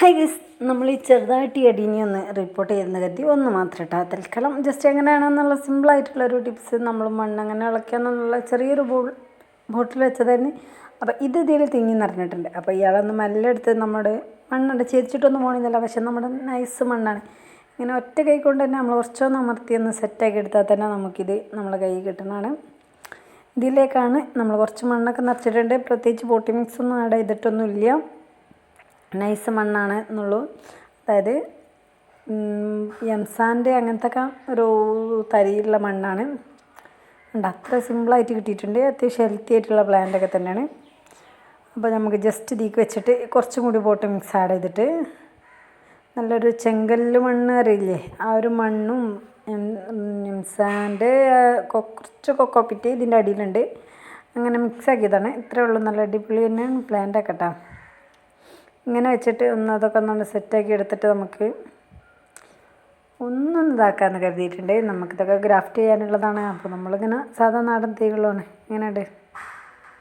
Hi guys, നമ്മൾ ഈ ചെറുതായിട്ട് ഈ അടീനി ഒന്ന് റിപ്പോർട്ട് ചെയ്യുന്ന കരുതി ഒന്ന് മാത്രം ഇട്ടാൽ തൽക്കാലം ജസ്റ്റ് എങ്ങനെയാണെന്നുള്ള സിമ്പിളായിട്ടുള്ളൊരു ടിപ്സ്. നമ്മൾ മണ്ണ് അങ്ങനെ ഇളക്കാന്നുള്ള ചെറിയൊരു ബോട്ടിൽ വെച്ചതായിരുന്നു. അപ്പോൾ ഇതിൽ തിങ്ങി നിറഞ്ഞിട്ടുണ്ട്. അപ്പോൾ ഇയാളൊന്ന് മെല്ലെ എടുത്ത് നമ്മുടെ മണ്ണുണ്ട് ചേച്ചിട്ടൊന്നും പോകണമെന്നില്ല, പക്ഷെ നമ്മുടെ നൈസ് മണ്ണാണ്. ഇങ്ങനെ ഒറ്റ കൈ കൊണ്ട് തന്നെ നമ്മൾ കുറച്ചൊന്ന് അമർത്തി ഒന്ന് സെറ്റാക്കി എടുത്താൽ തന്നെ നമുക്കിത് നമ്മളെ കൈ കിട്ടുന്നതാണ്. ഇതിലേക്കാണ് നമ്മൾ കുറച്ച് മണ്ണൊക്കെ നിറച്ചിട്ടുണ്ട്. പ്രത്യേകിച്ച് പോട്ടി മിക്സ് ഒന്നും ആഡ് ചെയ്തിട്ടൊന്നുമില്ല, നൈസ് മണ്ണാണ് എന്നുള്ളൂ. അതായത് എംസാൻ്റെ അങ്ങനത്തെ ഒക്കെ ഒരു തരിയുള്ള മണ്ണാണ്. ഉണ്ട്, അത്ര സിമ്പിളായിട്ട് കിട്ടിയിട്ടുണ്ട്. അത്യാവശ്യം ഹെൽത്തി ആയിട്ടുള്ള പ്ലാന്റൊക്കെ തന്നെയാണ്. അപ്പോൾ നമുക്ക് ജസ്റ്റ് ഇതിലേക്ക് വെച്ചിട്ട് കുറച്ചും കൂടി പോട്ട് മിക്സ് ആഡ് ചെയ്തിട്ട് നല്ലൊരു ചെങ്കല്ല് മണ്ണ് അറിയില്ലേ, ആ ഒരു മണ്ണും എംസാൻ്റെ കുറച്ച് കൊക്കോപ്പിറ്റ് ഇതിൻ്റെ അടിയിലുണ്ട്. അങ്ങനെ മിക്സ് ആക്കിയതാണ്. ഇത്രയേ ഉള്ളൂ. നല്ല അടിപൊളി തന്നെയാണ് പ്ലാന്റൊക്കെ കേട്ടോ. ഇങ്ങനെ വെച്ചിട്ട് അതൊക്കെ ഒന്ന് സെറ്റാക്കി എടുത്തിട്ട് നമുക്ക് ഒന്നും ഇതാക്കാമെന്ന് കരുതിയിട്ടുണ്ട്. നമുക്കിതൊക്കെ ഗ്രാഫ്റ്റ് ചെയ്യാനുള്ളതാണ്. അപ്പോൾ നമ്മളിങ്ങനെ സാധാ നാടൻ തൈകളാണ്. ഇങ്ങനെയുണ്ട്.